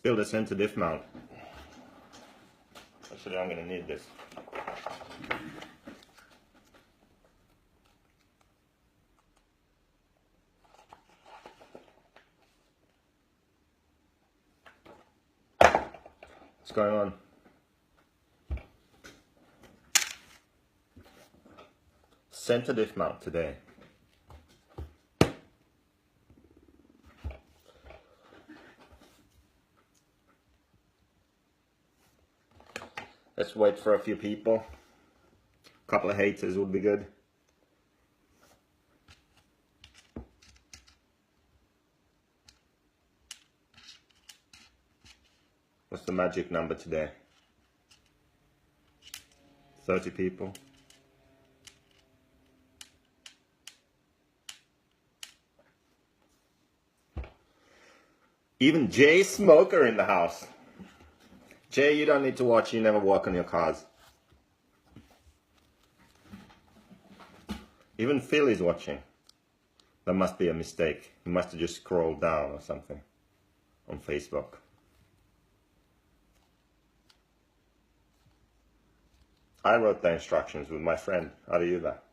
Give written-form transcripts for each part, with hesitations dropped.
build a THECentre Diff Mount. Actually, I'm going to need this. What's going on? THECentre Diff Mount today. Let's wait for a few people. A couple of haters would be good. What's the magic number today? 30 people. Even Jay Smoker in the house. Jay, you don't need to watch, you never walk on your cars. Even Phil is watching. That must be a mistake. He must have just scrolled down or something on Facebook. I wrote the instructions with my friend. How do you do that?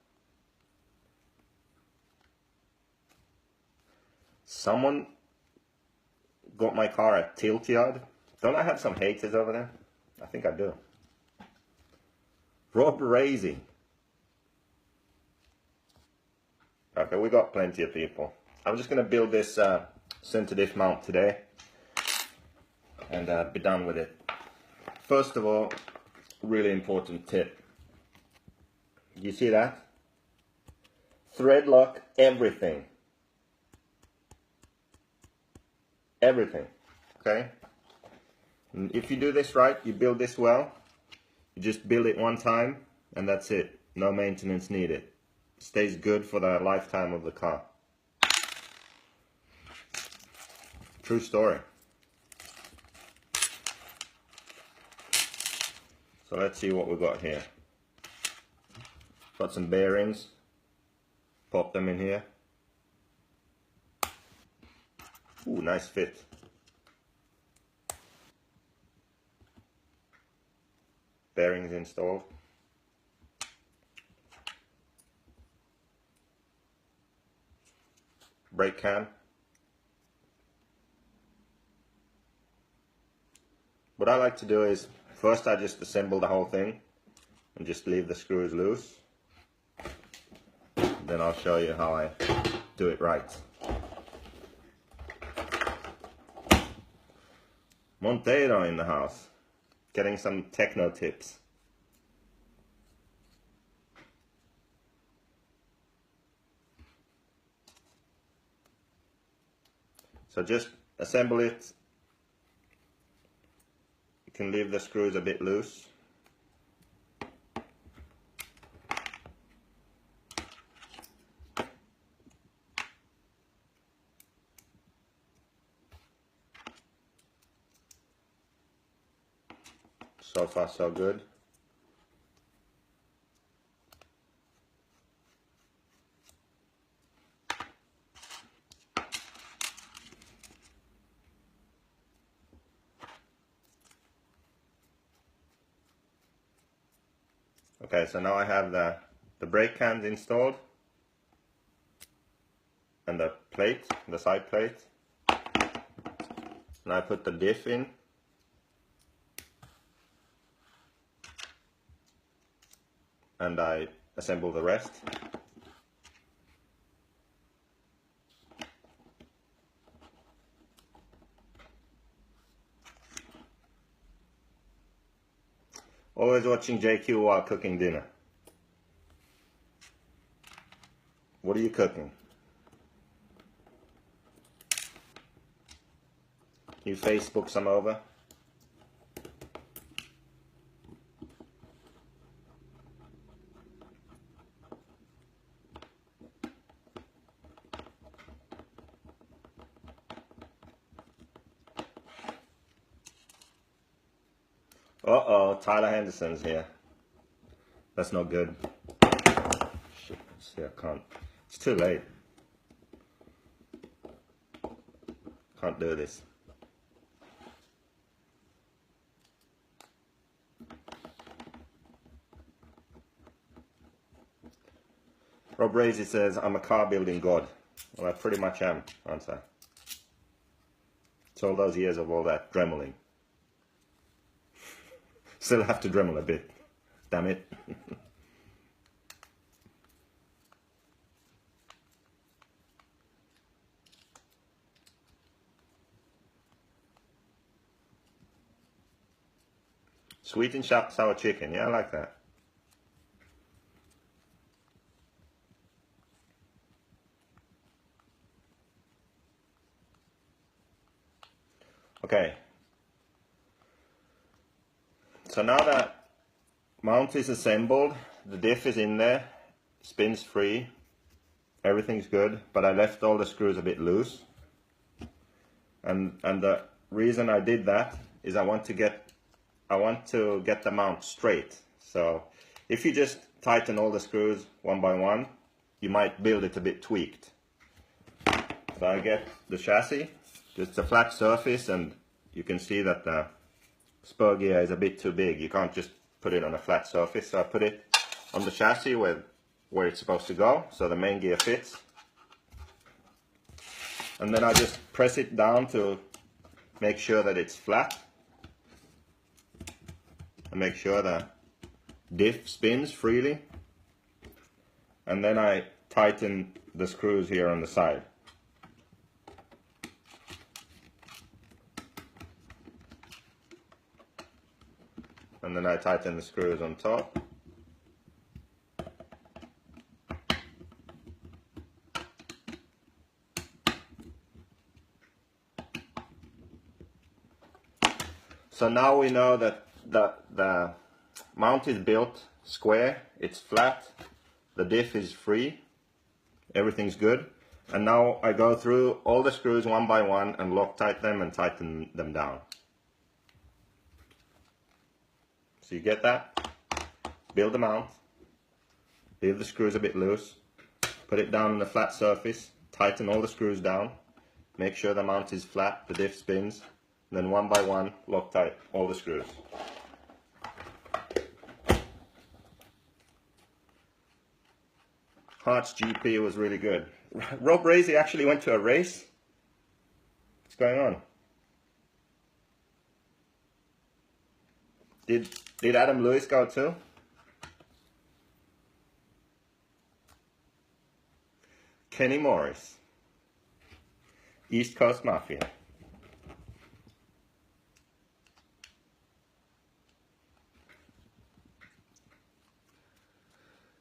Someone got my car at Tilt Yard. Don't I have some haters over there? I think I do. Rob Razy. Okay, we got plenty of people. I'm just going to build this THECentre Diff Mount today and be done with it. First of all, really important tip. You see that? Thread lock everything. Everything. Okay? And if you do this right, you build this well, you just build it one time and that's it. No maintenance needed. It stays good for the lifetime of the car. True story. So let's see what we got here. Got some bearings. Pop them in here. Ooh, nice fit. Bearings installed. Brake cam. What I like to do is, first I just assemble the whole thing and just leave the screws loose. Then I'll show you how I do it right. Monteiro in the house. Getting some techno tips. So just assemble it. You can leave the screws a bit loose. So far so good. Okay, so now I have the brake cans installed and the plate, the side plate. And I put the diff in. And I assemble the rest. Always watching JQ while cooking dinner. What are you cooking? You Facebook some over? Uh-oh, Tyler Henderson's here. That's not good. Shit, see, I can't. It's too late. Can't do this. Rob Razy says, I'm a car building god. Well, I pretty much am, aren't I? It's all those years of all that dremeling. Still have to dremel a bit. Damn it. Sweet and sour chicken. Yeah, I like that. Okay. So now that mount is assembled, the diff is in there, spins free, everything's good, but I left all the screws a bit loose. And the reason I did that is I want to get the mount straight. So if you just tighten all the screws one by one, you might build it a bit tweaked. So I get the chassis, just a flat surface, and you can see that the spur gear is a bit too big. You can't just put it on a flat surface. So I put it on the chassis where it's supposed to go, so the main gear fits. And then I just press it down to make sure that it's flat. And make sure the diff spins freely. And then I tighten the screws here on the side. And then I tighten the screws on top. So now we know that the mount is built square, it's flat, the diff is free, everything's good. And now I go through all the screws one by one and Loctite them and tighten them down. So you get that, build the mount, leave the screws a bit loose, put it down on the flat surface, tighten all the screws down, make sure the mount is flat, the diff spins, and then one by one Loctite all the screws. Hart's GP was really good. Rob Razy actually went to a race. What's going on? Did Adam Lewis go too? Kenny Morris. East Coast Mafia.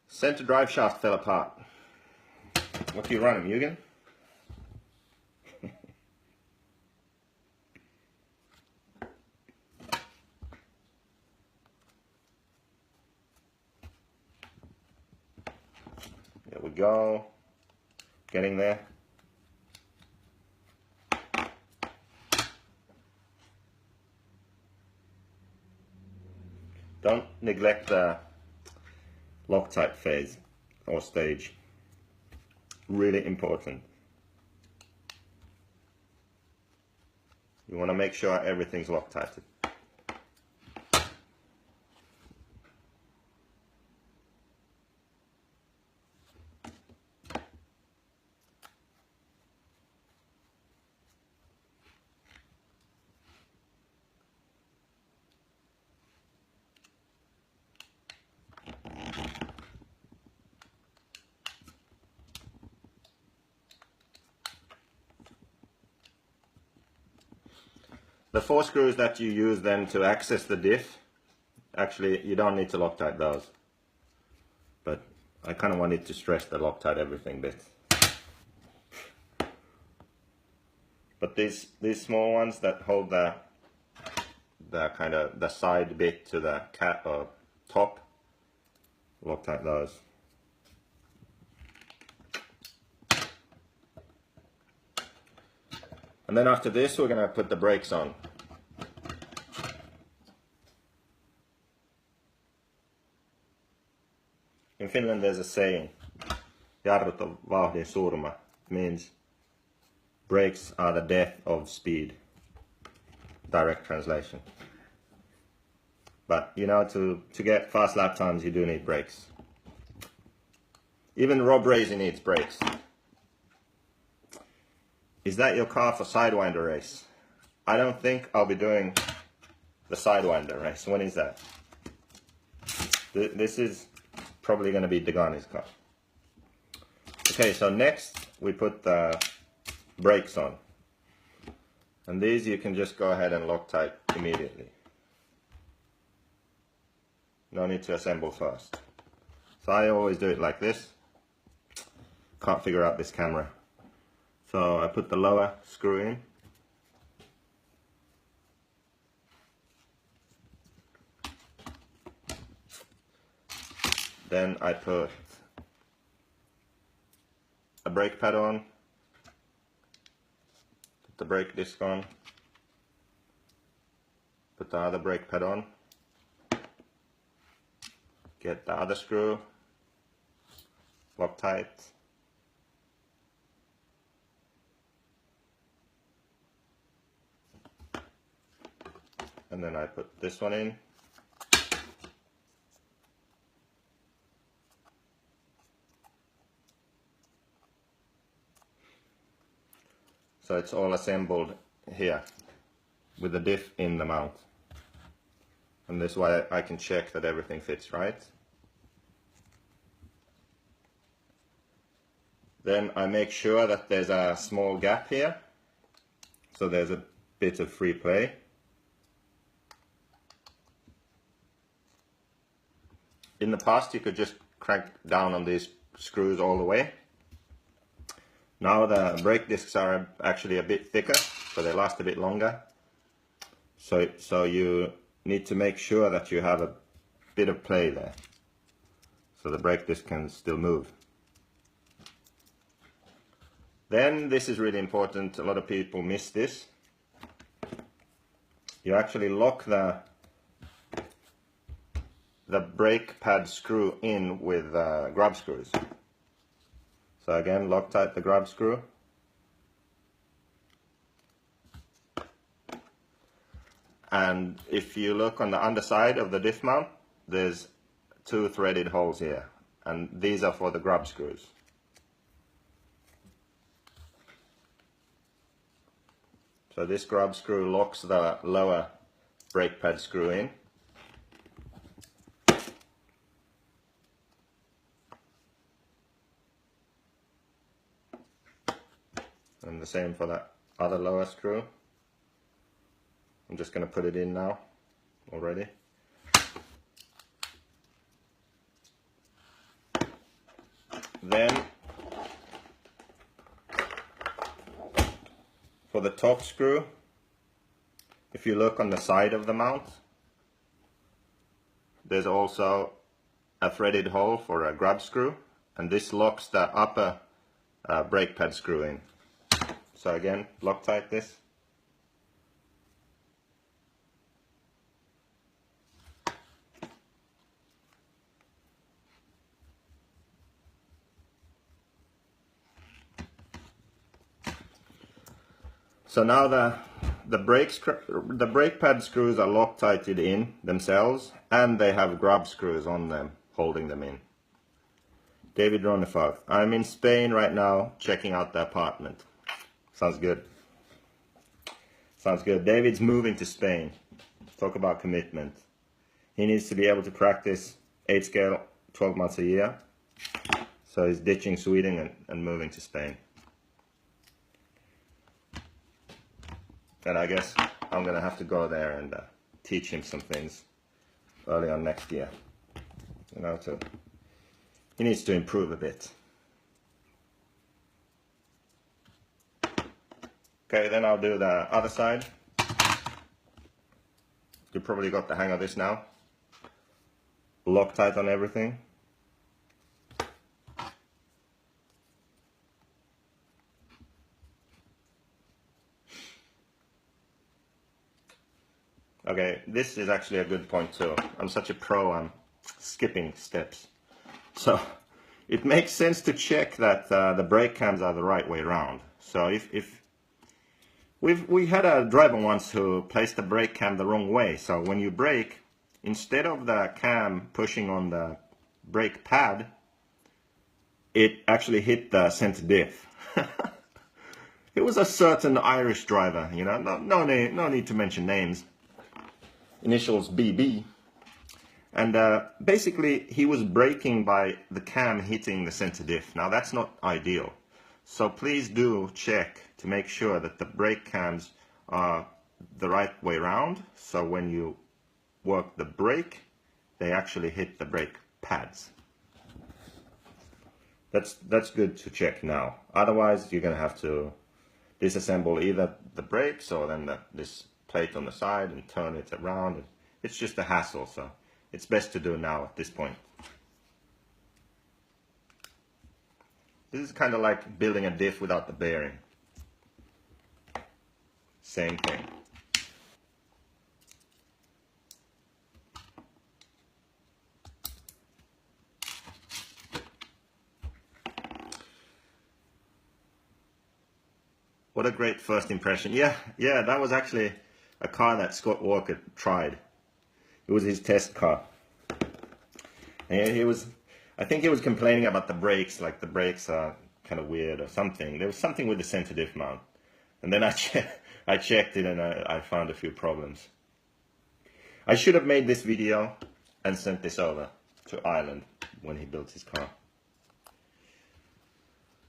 Center drive shaft fell apart. What do you run, Mugen? There we go. Getting there. Don't neglect the Loctite phase or stage. Really important. You want to make sure everything's Loctited. The 4 screws that you use then to access the diff, actually you don't need to Loctite those. But I kind of wanted to stress the Loctite everything bit. But these small ones that hold the kind of the side bit to the cap or top, Loctite those. And then after this we're going to put the brakes on. In Finland there's a saying, jarrut on vauhdin surma, means brakes are the death of speed. Direct translation. But you know, to get fast lap times you do need brakes. Even Rob Racy needs brakes. Is that your car for Sidewinder race? I don't think I'll be doing the Sidewinder race. When is that? This is probably going to be Degani's car. Okay, so next we put the brakes on. And these you can just go ahead and Loctite immediately. No need to assemble first. So I always do it like this. Can't figure out this camera. So I put the lower screw in. Then I put a brake pad on, put the brake disc on, put the other brake pad on, get the other screw, Loctite, and then I put this one in. So it's all assembled here with the diff in the mount. And this way I can check that everything fits right. Then I make sure that there's a small gap here, so there's a bit of free play. In the past you could just crank down on these screws all the way. Now the brake discs are actually a bit thicker, so they last a bit longer. So you need to make sure that you have a bit of play there, so the brake disc can still move. Then this is really important, a lot of people miss this. You actually lock the brake pad screw in with grub screws. So again, Loctite the grub screw. And if you look on the underside of the diff mount, there's 2 threaded holes here, and these are for the grub screws. So this grub screw locks the lower brake pad screw in. And the same for that other lower screw. I'm just going to put it in now already. Then for the top screw, if you look on the side of the mount, there's also a threaded hole for a grub screw, and this locks the upper brake pad screw in. So again, Loctite this. So now the brake pad screws are Loctited in themselves, and they have grub screws on them holding them in. David Ronifag, I'm in Spain right now checking out the apartment. Sounds good. Sounds good. David's moving to Spain. Talk about commitment. He needs to be able to practice 8 scale 12 months a year. So he's ditching Sweden and moving to Spain. And I guess I'm going to have to go there and teach him some things early on next year. You know, he needs to improve a bit. Okay, then I'll do the other side. You probably got the hang of this now. Loctite on everything. Okay, this is actually a good point too. I'm such a pro, I'm skipping steps. So it makes sense to check that the brake cams are the right way around. So if we had a driver once who placed the brake cam the wrong way. So when you brake, instead of the cam pushing on the brake pad, it actually hit the center diff. It was a certain Irish driver, you know, no need to mention names. Initials BB. And basically he was braking by the cam hitting the center diff. Now that's not ideal. So please do check to make sure that the brake cams are the right way around. So when you work the brake, they actually hit the brake pads. That's good to check now. Otherwise you're going to have to disassemble either the brakes or then this plate on the side and turn it around. It's just a hassle, so it's best to do now at this point. This is kind of like building a diff without the bearing. Same thing. What a great first impression. Yeah, that was actually a car that Scott Walker tried. It was his test car. And I think he was complaining about the brakes, like the brakes are kind of weird or something. There was something with the center diff mount. And then I checked it and I found a few problems. I should have made this video and sent this over to Ireland when he built his car.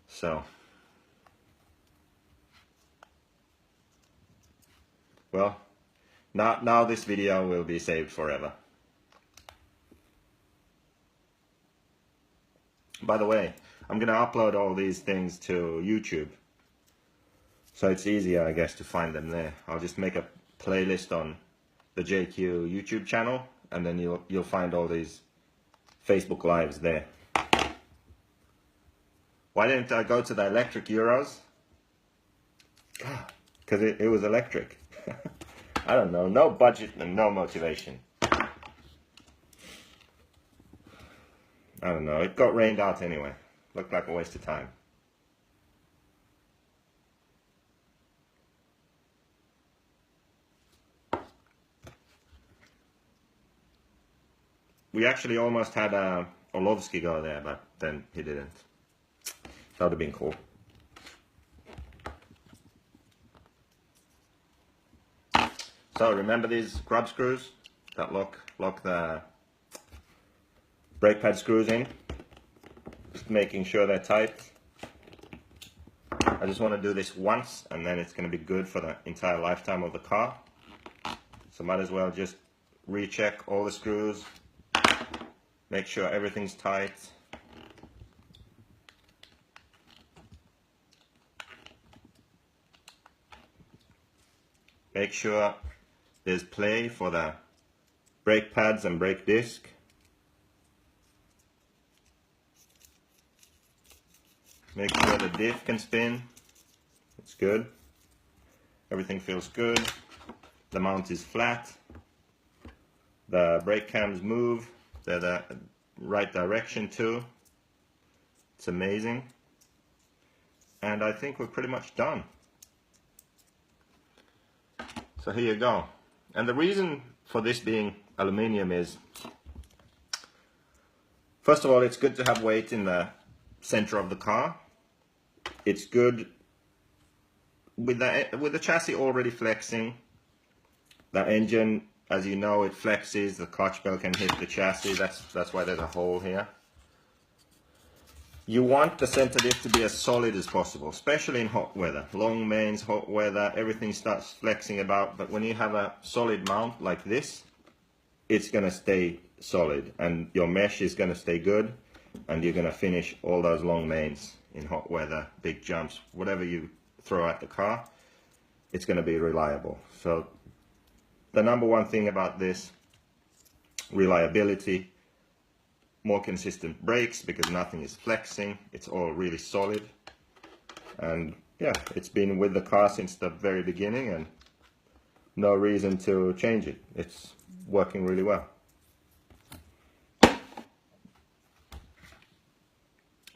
So, well, now this video will be saved forever. By the way, I'm going to upload all these things to YouTube. So it's easier, I guess, to find them there. I'll just make a playlist on the JQ YouTube channel, and then you'll find all these Facebook Lives there. Why didn't I go to the electric Euros? Because it was electric. I don't know, no budget and no motivation. I don't know, it got rained out anyway. Looked like a waste of time. We actually almost had Orlovsky go there, but then he didn't. That would have been cool. So remember these grub screws that lock the brake pad screws in? Just making sure they're tight. I just want to do this once and then it's going to be good for the entire lifetime of the car. So might as well just recheck all the screws, make sure everything's tight. Make sure there's play for the brake pads and brake disc. Make sure the diff can spin. It's good. Everything feels good. The mount is flat. The brake cams move. They're the right direction too. It's amazing. And I think we're pretty much done. So here you go. And the reason for this being aluminium is, first of all, it's good to have weight in the center of the car. It's good with the chassis already flexing. The engine, as you know, it flexes. The clutch bell can hit the chassis. That's why there's a hole here. You want the center diff to be as solid as possible, especially in hot weather. Long mains, hot weather, everything starts flexing about. But when you have a solid mount like this, it's going to stay solid. And your mesh is going to stay good. And you're going to finish all those long mains in hot weather, big jumps, whatever you throw at the car, it's going to be reliable. So the number one thing about this, reliability. More consistent brakes because nothing is flexing. It's all really solid. And yeah, it's been with the car since the very beginning and no reason to change it. It's working really well.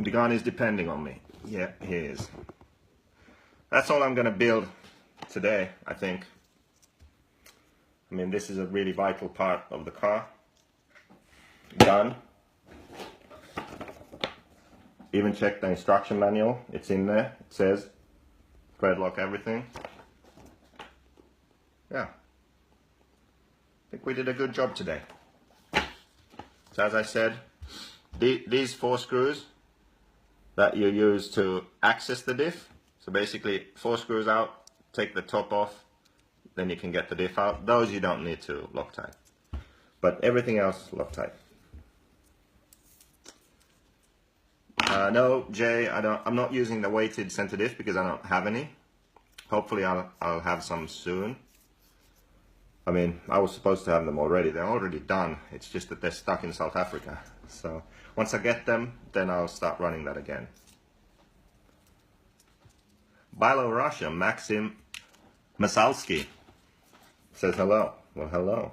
Begani is depending on me. Yeah, he is. That's all I'm going to build today, I think. I mean, this is a really vital part of the car. Done. even checked the instruction manual. It's in there. It says thread lock everything. Yeah, I think we did a good job today. So as I said, these 4 screws that you use to access the diff, so basically 4 screws out, take the top off, then you can get the diff out. Those you don't need to Loctite, but everything else Loctite. No, Jay, I'm not using the weighted center diff because I don't have any. Hopefully I'll have some soon. I mean, I was supposed to have them already. They're already done. It's just that they're stuck in South Africa. So once I get them, then I'll start running that again. Byelorussian Maxim Masalski says hello. Well, hello.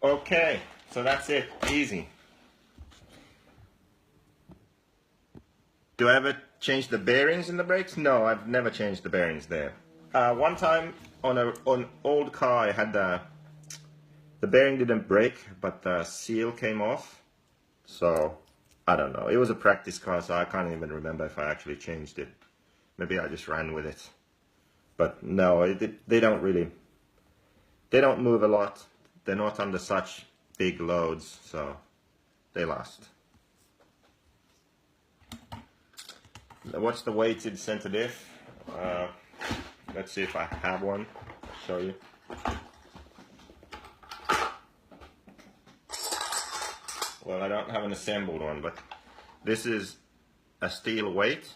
Okay, so that's it. Easy. Do I ever change the bearings in the brakes? No, I've never changed the bearings there. One time on an old car, I had the bearing didn't break, but the seal came off. So I don't know. It was a practice car, so I can't even remember if I actually changed it. Maybe I just ran with it. But no, they don't move a lot. They're not under such big loads, so they last. What's the weighted center diff? Let's see if I have one. I'll show you. Well, I don't have an assembled one, but this is a steel weight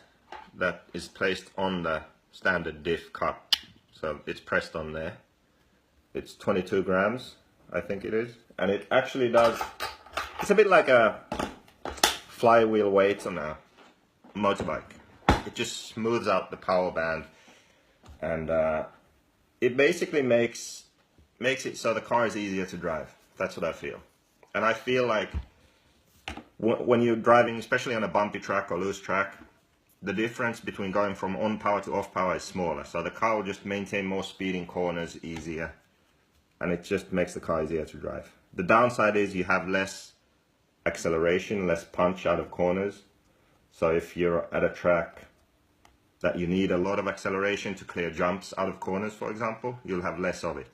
that is placed on the standard diff cup. So it's pressed on there. It's 22 grams, I think it is. And it actually does, it's a bit like a flywheel weight on a motorbike. It just smooths out the power band, and it basically makes it so the car is easier to drive. That's what I feel. And I feel like when you're driving, especially on a bumpy track or loose track, the difference between going from on power to off power is smaller. So the car will just maintain more speed in corners easier, and it just makes the car easier to drive. The downside is you have less acceleration, less punch out of corners. So if you're at a track that you need a lot of acceleration to clear jumps out of corners, for example, you'll have less of it.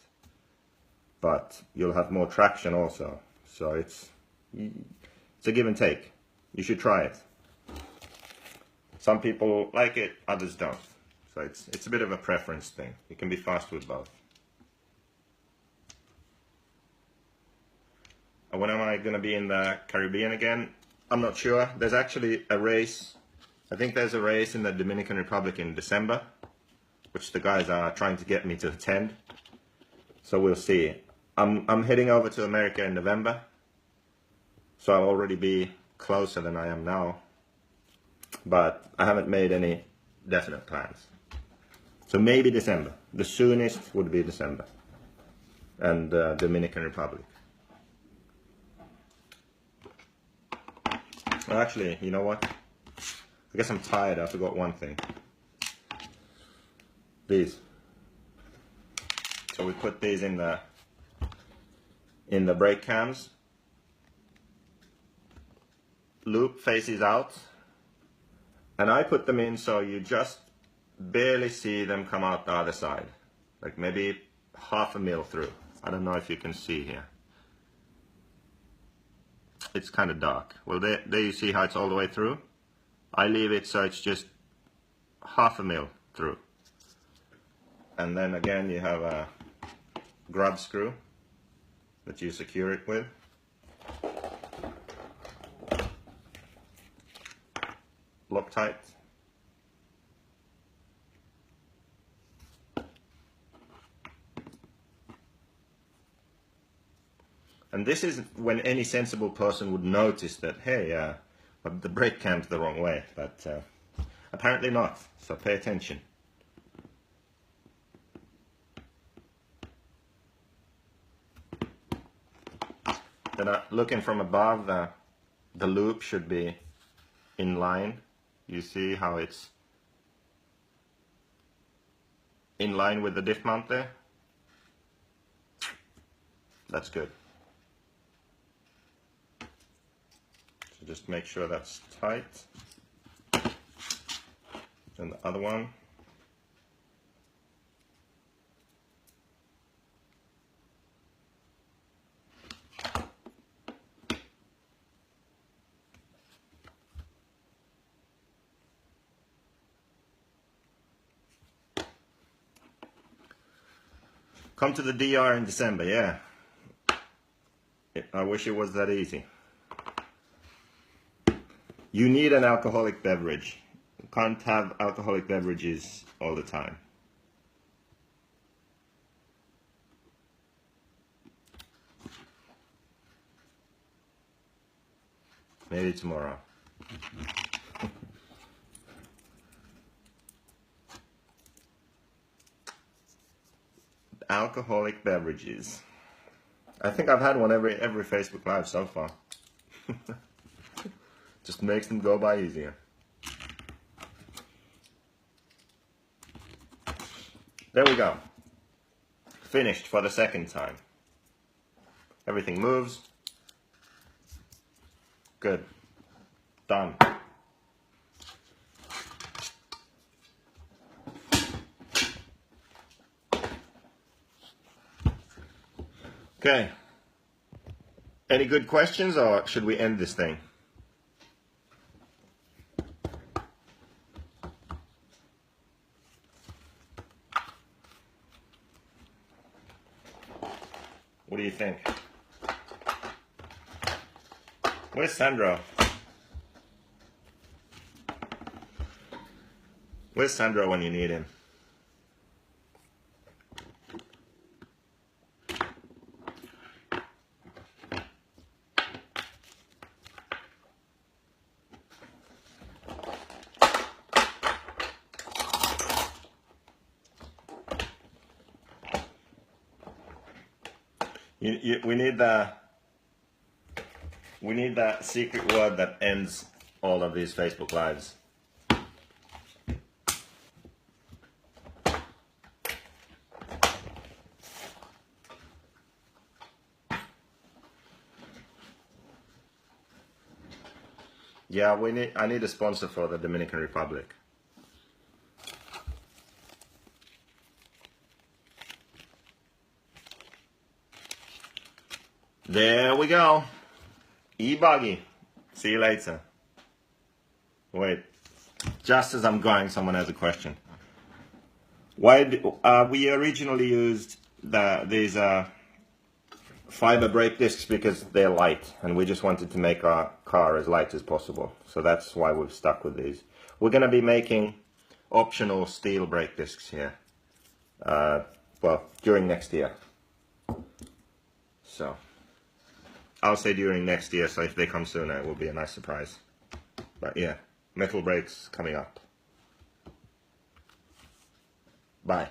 But you'll have more traction also. So it's a give and take. You should try it. Some people like it, others don't. So it's a bit of a preference thing. You can be fast with both. And when am I going to be in the Caribbean again? I'm not sure. There's actually a race. I think there's a race in the Dominican Republic in December, which the guys are trying to get me to attend. So we'll see. I'm heading over to America in November, so I'll already be closer than I am now. But I haven't made any definite plans. So maybe December. The soonest would be December. And Dominican Republic. Well, actually, you know what? I guess I'm tired. I forgot one thing. These. So we put these in the brake cams. Loop faces out. And I put them in so you just barely see them come out the other side. Like maybe half a mil through. I don't know if you can see here. It's kind of dark. Well, there you see how it's all the way through. I leave it so it's just half a mil through. And then again you have a grub screw that you secure it with. Loctite. And this is when any sensible person would notice that, hey, the brake cam's the wrong way, but apparently not, so pay attention. Then looking from above, the loop should be in line. You see how it's in line with the diff mount there? That's good. So just make sure that's tight. And the other one. Come to the DR in December, yeah. I wish it was that easy. You need an alcoholic beverage. You can't have alcoholic beverages all the time. Maybe tomorrow. Alcoholic beverages. I think I've had one every Facebook Live so far. Just makes them go by easier. There we go. Finished for the second time. Everything moves. Good. Done. Okay. Any good questions, or should we end this thing? What do you think? Where's Sandro? Where's Sandro when you need him? We need that secret word that ends all of these Facebook Lives. Yeah, I need a sponsor for the Dominican Republic. There we go. E-buggy. See you later. Wait. Just as I'm going, someone has a question. Why we originally used these fiber brake discs because they're light, and we just wanted to make our car as light as possible. So that's why we've stuck with these. We're going to be making optional steel brake discs here. Well, during next year. So I'll say during next year, so if they come sooner, it will be a nice surprise. But yeah, metal brakes coming up. Bye.